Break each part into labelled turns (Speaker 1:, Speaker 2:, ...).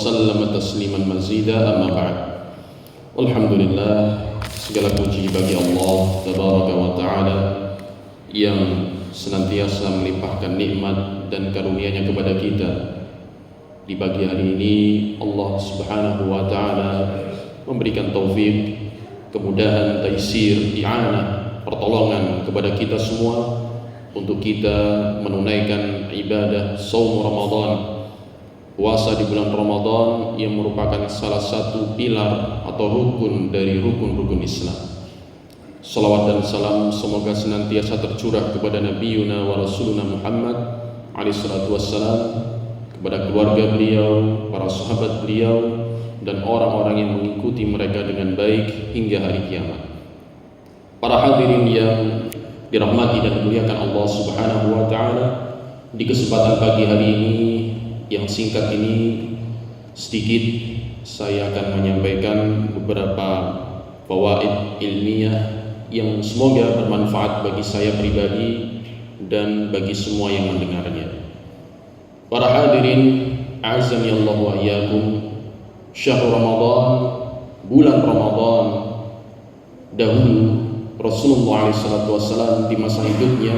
Speaker 1: Sallama tasliman mazida amma ba'd. Alhamdulillah, segala puji bagi Allah tabaraka wa ta'ala yang senantiasa melimpahkan nikmat dan karunia-Nya kepada kita. Di pagi hari ini Allah subhanahu wa ta'ala memberikan taufik, kemudahan, taisir, i'anah, pertolongan kepada kita semua untuk kita menunaikan ibadah saum Ramadan, puasa di bulan Ramadan yang merupakan salah satu pilar atau rukun dari rukun-rukun Islam. Salawat dan salam semoga senantiasa tercurah kepada Nabiuna wa Rasuluna Muhammad alaihi salatu wassalam, kepada keluarga beliau, para sahabat beliau, dan orang-orang yang mengikuti mereka dengan baik hingga hari kiamat. Para hadirin yang dirahmati dan dimuliakan Allah subhanahu wa ta'ala, di kesempatan pagi hari ini yang singkat ini, sedikit saya akan menyampaikan beberapa fawaid ilmiah yang semoga bermanfaat bagi saya pribadi dan bagi semua yang mendengarnya. Para hadirin azani Allah wa iyyakum, syahrul Ramadan, bulan Ramadan, dahulu Rasulullah SAW di masa hidupnya,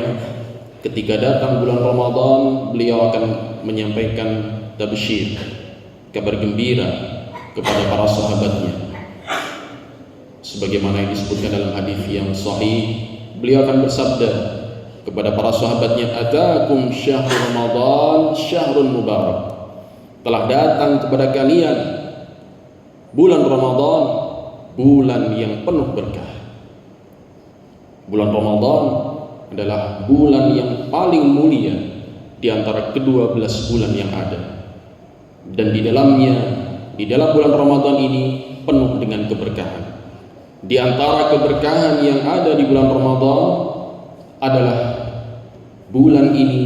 Speaker 1: ketika datang bulan Ramadan, beliau akan menyampaikan tabsyir, kabar gembira kepada para sahabatnya. Sebagaimana yang disebutkan dalam hadis yang sahih, beliau akan bersabda kepada para sahabatnya, "Atakum syahrul Ramadan syahrun mubarak." Telah datang kepada kalian bulan Ramadan, bulan yang penuh berkah. Bulan Ramadan adalah bulan yang paling mulia di antara ke-12 bulan yang ada, dan di dalam bulan Ramadan ini penuh dengan keberkahan. Di antara keberkahan yang ada di bulan Ramadan adalah bulan ini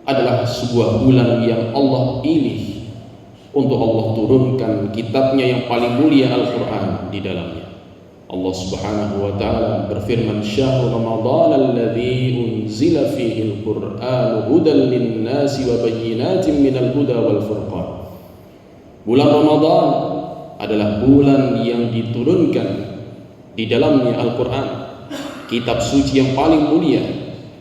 Speaker 1: adalah sebuah bulan yang Allah pilih untuk Allah turunkan kitabnya yang paling mulia, Al-Quran, di dalamnya. Allah subhanahu wa ta'ala berfirman, "Syahrul Ramadan alladzi unzila fihi al-Qur'anu hudan lin-nasi wa bayyinatin minal huda wal furqan." Bulan Ramadan adalah bulan yang diturunkan di dalamnya Al-Quran, kitab suci yang paling mulia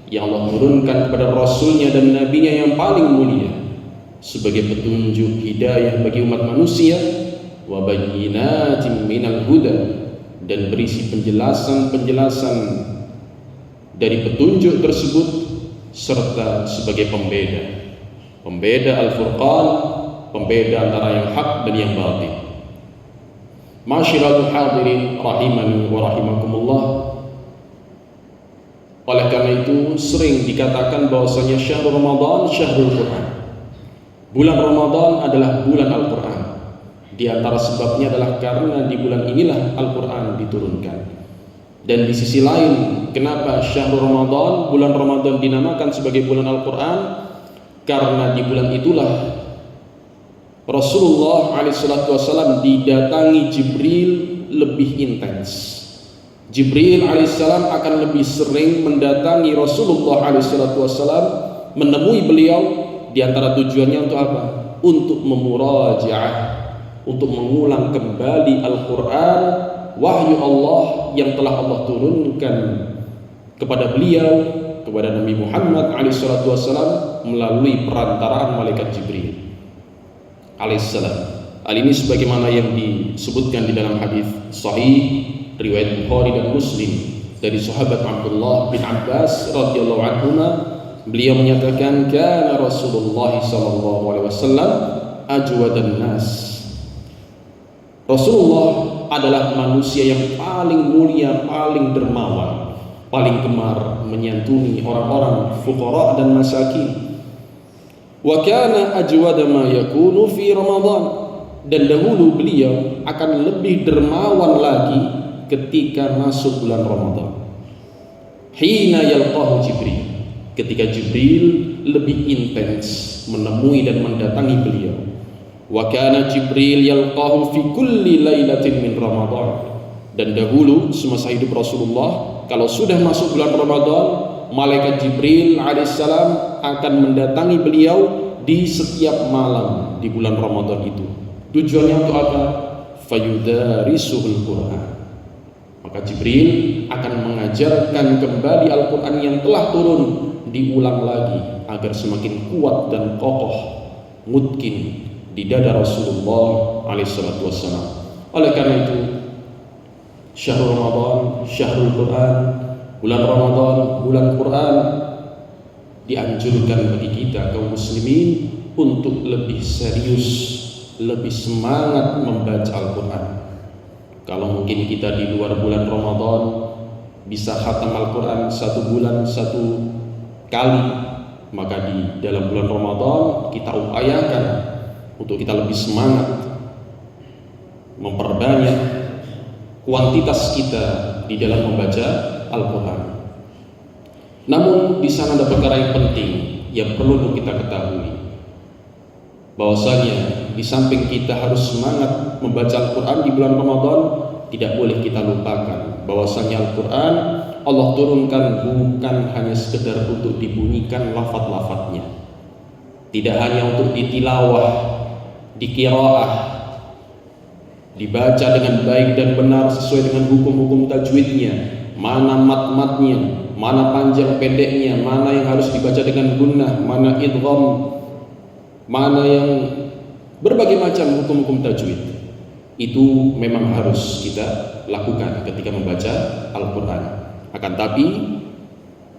Speaker 1: yang Allah turunkan kepada Rasulnya dan Nabinya yang paling mulia sebagai petunjuk hidayah bagi umat manusia, wa bayyinatin minal huda, dan berisi penjelasan-penjelasan dari petunjuk tersebut, serta sebagai pembeda Al-Furqan, pembeda antara yang hak dan yang batil. Ma'asyiral hadirin rahimani wa rahimakumullah, oleh karena itu sering dikatakan bahwasanya syahrul Ramadan syahrul Quran. Bulan Ramadan adalah bulan Al-Quran. Di antara sebabnya adalah karena di bulan inilah Al-Quran diturunkan. Dan di sisi lain, kenapa syahrul Ramadan, bulan Ramadan dinamakan sebagai bulan Al-Quran? Karena di bulan itulah Rasulullah SAW didatangi Jibril lebih intens. Jibril alaihissalam akan lebih sering mendatangi Rasulullah SAW, menemui beliau. Di antara tujuannya untuk apa? Untuk memurajaah, untuk mengulang kembali Al-Quran, wahyu Allah yang telah Allah turunkan kepada beliau, kepada Nabi Muhammad SAW melalui perantaraan malaikat Jibril alaihissalam. Hal ini sebagaimana yang disebutkan di dalam hadis sahih riwayat Bukhari dan Muslim dari sahabat Abdullah bin Abbas radhiyallahu anhuma, beliau menyatakan, "Kana Rasulullah sallallahu alaihi wasallam ajwadan nas." Rasulullah adalah manusia yang paling mulia, paling dermawan, paling gemar menyantuni orang-orang fuqara dan masakin. Wa kana ajwada ma yakunu fi Ramadan, dan dahulu beliau akan lebih dermawan lagi ketika masuk bulan Ramadan. Hina yalqahu Jibril, ketika Jibril lebih intens menemui dan mendatangi beliau. Wa kana Jibril yalqahu fi kulli lailatin min Ramadan, dan dahulu semasa hidup Rasulullah, kalau sudah masuk bulan Ramadan, malaikat Jibril alaihissalam akan mendatangi beliau di setiap malam di bulan Ramadan itu. Tujuannya untuk apa? Fayudarisuhul Quran. Maka Jibril akan mengajarkan kembali Al-Quran yang telah turun, diulang lagi agar semakin kuat dan kokoh mungkin di dada Rasulullah SAW. Oleh karena itu, syahrul Ramadan, syahrul Quran, bulan Ramadan, bulan Quran, dianjurkan bagi kita kaum muslimin untuk lebih serius, lebih semangat membaca Al-Quran. Kalau mungkin kita di luar bulan Ramadan bisa khatam Al-Quran 1 bulan 1 kali, maka di dalam bulan Ramadan kita upayakan untuk kita lebih semangat memperbanyak kuantitas kita di dalam membaca Al-Quran. Namun di sana ada perkara yang penting yang perlu untuk kita ketahui, bahwasanya di samping kita harus semangat membaca Al-Quran di bulan Ramadan, tidak boleh kita lupakan bahwasanya Al-Quran Allah turunkan bukan hanya sekedar untuk dibunyikan lafaz-lafaznya, tidak hanya untuk ditilawah, diqiraah, dibaca dengan baik dan benar sesuai dengan hukum-hukum tajwidnya, mana mat-matnya, mana panjang pendeknya, mana yang harus dibaca dengan gunnah, mana idgham, mana yang berbagai macam hukum-hukum tajwid. Itu memang harus kita lakukan ketika membaca Al-Quran. Akan tapi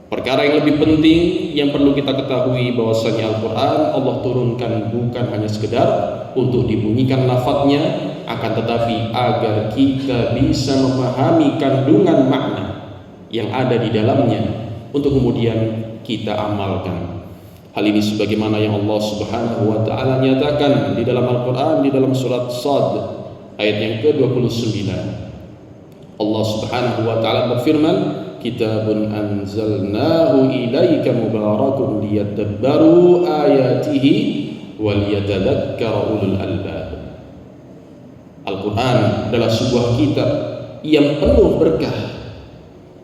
Speaker 1: perkara yang lebih penting yang perlu kita ketahui bahwasanya Al-Quran Allah turunkan bukan hanya sekedar untuk dibunyikan lafadznya, akan tetapi agar kita bisa memahami kandungan makna yang ada di dalamnya untuk kemudian kita amalkan. Hal ini sebagaimana yang Allah Subhanahu wa taala nyatakan di dalam Al-Qur'an, di dalam surat Shad ayat yang ke-29. Allah Subhanahu wa taala berfirman, "Kitabun anzalnahu ilaika mubarakun liyadabbaru ayatihi wal yatadzakkara ulul albab." Al-Quran adalah sebuah kitab yang penuh berkah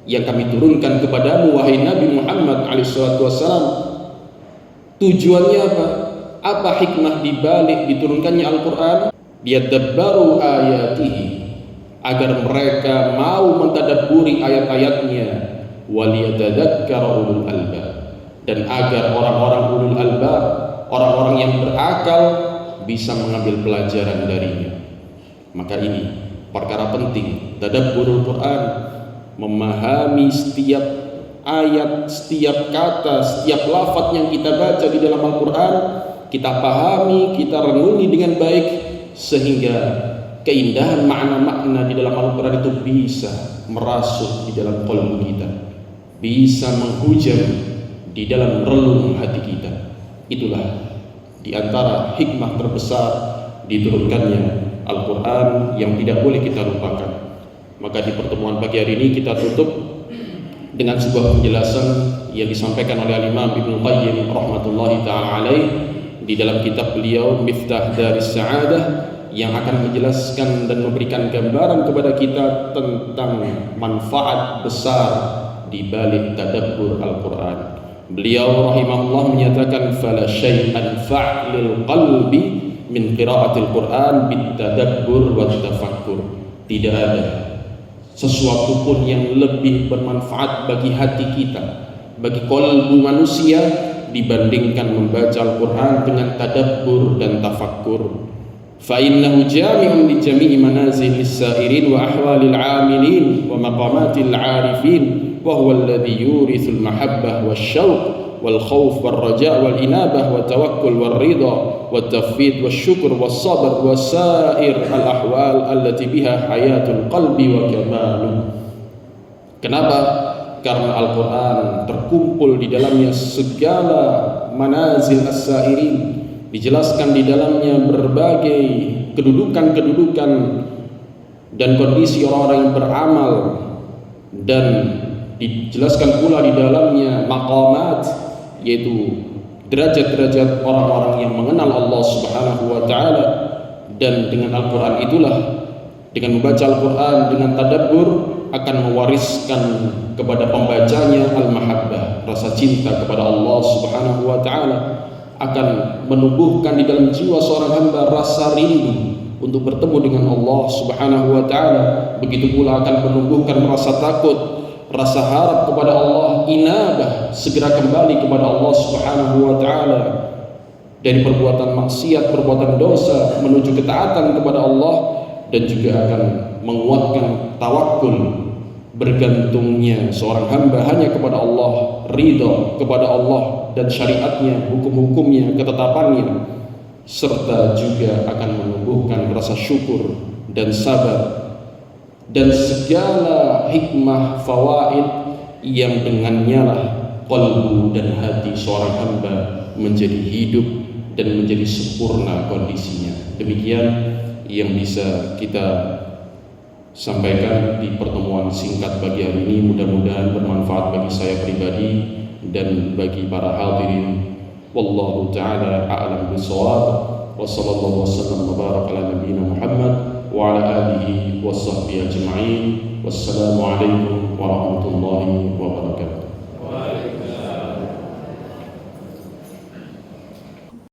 Speaker 1: yang kami turunkan kepadamu wahai Nabi Muhammad SAW. Tujuannya apa? Apa hikmah dibalik diturunkannya Al-Quran? Liyadabbaru ayatihi, agar mereka mau mentadabburi ayat-ayatnya, waliyatadzakkara ulul albab, dan agar orang-orang ulul albab, orang-orang yang berakal bisa mengambil pelajaran darinya. Maka ini perkara penting, tadabburul Quran, memahami setiap ayat, setiap kata, setiap lafaz yang kita baca di dalam Al-Quran, kita pahami, kita renungi dengan baik, sehingga keindahan makna-makna di dalam Al-Quran itu bisa merasuk di dalam qalbu kita, bisa menghujam di dalam relung hati kita. Itulah di antara hikmah terbesar diturunkannya Al-Quran yang tidak boleh kita lupakan. Maka di pertemuan pagi hari ini kita tutup dengan sebuah penjelasan yang disampaikan oleh Imam Ibnu Qayyim rahmatullahi ta'ala alaih di dalam kitab beliau Miftah Daris Sa'adah, yang akan menjelaskan dan memberikan gambaran kepada kita tentang manfaat besar di balik tadabbur Al-Quran. Beliau rahimahullah menyatakan, "Fala syai'an fa'lil qalbi min qira'atil Quran bitadabbur wa tafakkur." Tidak ada sesuatu pun yang lebih bermanfaat bagi hati kita, bagi qalbu manusia, dibandingkan membaca Al-Quran dengan tadabbur dan tafakkur. فإنه جامع لجميع منازل السائرين وأحوال العاملين ومقامات العارفين، وهو الذي يورث المحبة والشوق والخوف والرجاء والإنابة والتوكل والرضا والتفويض والشكر والصبر وسائر الأحوال التي بها حياة القلب وكماله. Kenapa? Karena Al-Quran terkumpul di dalamnya segala manazil as-sairin, dijelaskan di dalamnya berbagai kedudukan-kedudukan dan kondisi orang-orang yang beramal, dan dijelaskan pula di dalamnya maqamat, yaitu derajat-derajat orang-orang yang mengenal Allah Subhanahu wa taala. Dan dengan Al-Quran itulah, dengan membaca Al-Quran dengan tadabbur, akan mewariskan kepada pembacanya al-mahabbah, rasa cinta kepada Allah Subhanahu wa taala, akan menumbuhkan di dalam jiwa seorang hamba rasa rindu untuk bertemu dengan Allah Subhanahu wa taala. Begitu pula akan menumbuhkan rasa takut, rasa harap kepada Allah, inabah, segera kembali kepada Allah Subhanahu wa taala dari perbuatan maksiat, perbuatan dosa menuju ketaatan kepada Allah, dan juga akan menguatkan tawakul, bergantungnya seorang hamba hanya kepada Allah, ridha kepada Allah dan syariatnya, hukum-hukumnya, ketetapannya, serta juga akan menumbuhkan rasa syukur dan sabar dan segala hikmah fawaid yang dengannya lah qalbu dan hati seorang hamba menjadi hidup dan menjadi sempurna kondisinya. Demikian yang bisa kita sampaikan di pertemuan singkat pagi hari ini. Mudah-mudahan bermanfaat bagi saya pribadi dan bagi para hadirin. Wallahu ta'ala a'lam bishawab. Wa sallallahu wasallam wa baraka ala nabiyyina Muhammad wa ala alihi wa sahbihi ajma'in. Wassalamu alaikum warahmatullahi